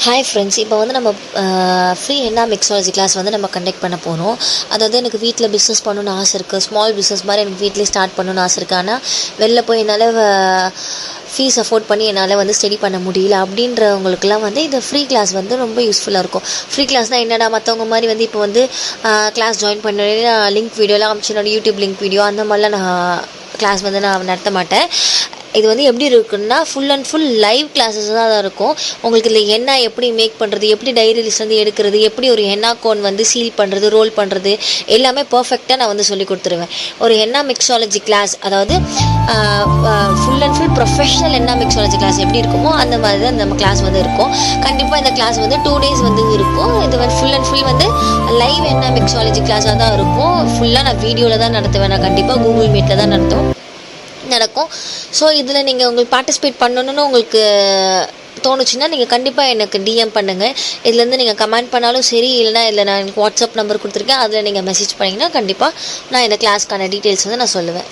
Hi friends, இப்போ வந்து நம்ம ஃப்ரீ ஹென்னா மிக்ஸாலஜி கிளாஸ் வந்து நம்ம கண்டக்ட் பண்ண போகிறோம். அதாவது எனக்கு வீட்டில் பிஸ்னஸ் பண்ணணுன்னு ஆசை இருக்குது. ஸ்மால் பிஸ்னஸ் மாதிரி எனக்கு வீட்டிலே ஸ்டார்ட் பண்ணணுன்னு ஆசை இருக்குது. ஆனால் வெளில போய் என்னால் ஃபீஸ் அஃபோர்ட் பண்ணி என்னால் வந்து ஸ்டடி பண்ண முடியல. அப்படின்றவங்களுக்குலாம் வந்து இந்த ஃப்ரீ கிளாஸ் வந்து ரொம்ப யூஸ்ஃபுல்லாக இருக்கும். ஃப்ரீ கிளாஸ்னால் என்னடா மற்றவங்க மாதிரி வந்து இப்போ வந்து கிளாஸ் ஜாயின் பண்ணி நான் லிங்க் வீடியோலாம் அனுப்பிச்சு என்னோட யூடியூப் லிங்க் வீடியோ அந்த மாதிரிலாம் நான் கிளாஸ் வந்து நான் நடத்த மாட்டேன். இது வந்து எப்படி இருக்குன்னா full and full live classes தான் இருக்கும். உங்களுக்கு இதில் ஹென்னா எப்படி மேக் பண்ணுறது, எப்படி டைரி லிஸ்ட்லேருந்து எடுக்கிறது, எப்படி ஒரு ஹென்னா கோன் வந்து சீல் பண்ணுறது, ரோல் பண்ணுறது எல்லாமே பர்ஃபெக்டாக நான் வந்து சொல்லி கொடுத்துருவேன். ஒரு ஹென்னா மிக்ஸாலஜி கிளாஸ், அதாவது full and full professional henna mixology class எப்படி இருக்குமோ அந்த மாதிரி தான் நம்ம கிளாஸ் வந்து இருக்கும். கண்டிப்பாக இந்த கிளாஸ் வந்து 2 days வந்து இருக்கும். இது வந்து ஃபுல் அண்ட் ஃபுல் வந்து லைவ் ஹென்னா மிக்ஸாலஜி கிளாஸாக தான் இருக்கும். ஃபுல்லாக நான் வீடியோவில் தான் நடத்துவேன். நான் கண்டிப்பாக கூகுள் மீட்டில் தான் நடக்கும். ஸோ இதில் நீங்கள் உங்களுக்கு பார்ட்டிசிபேட் பண்ணணுன்னு உங்களுக்கு தோணுச்சுன்னா நீங்கள் கண்டிப்பாக எனக்கு டிஎம் பண்ணுங்கள். இதுலேருந்து நீங்கள் கமெண்ட் பண்ணாலும் சரி, இல்லைனா இதில் நான் எனக்கு வாட்ஸ்அப் நம்பர் கொடுத்துருக்கேன், அதில் நீங்கள் மெசேஜ் பண்ணிங்கன்னா கண்டிப்பாக நான் இந்த கிளாஸ்க்கான டீட்டெயில்ஸ் வந்து நான் சொல்லுவேன்.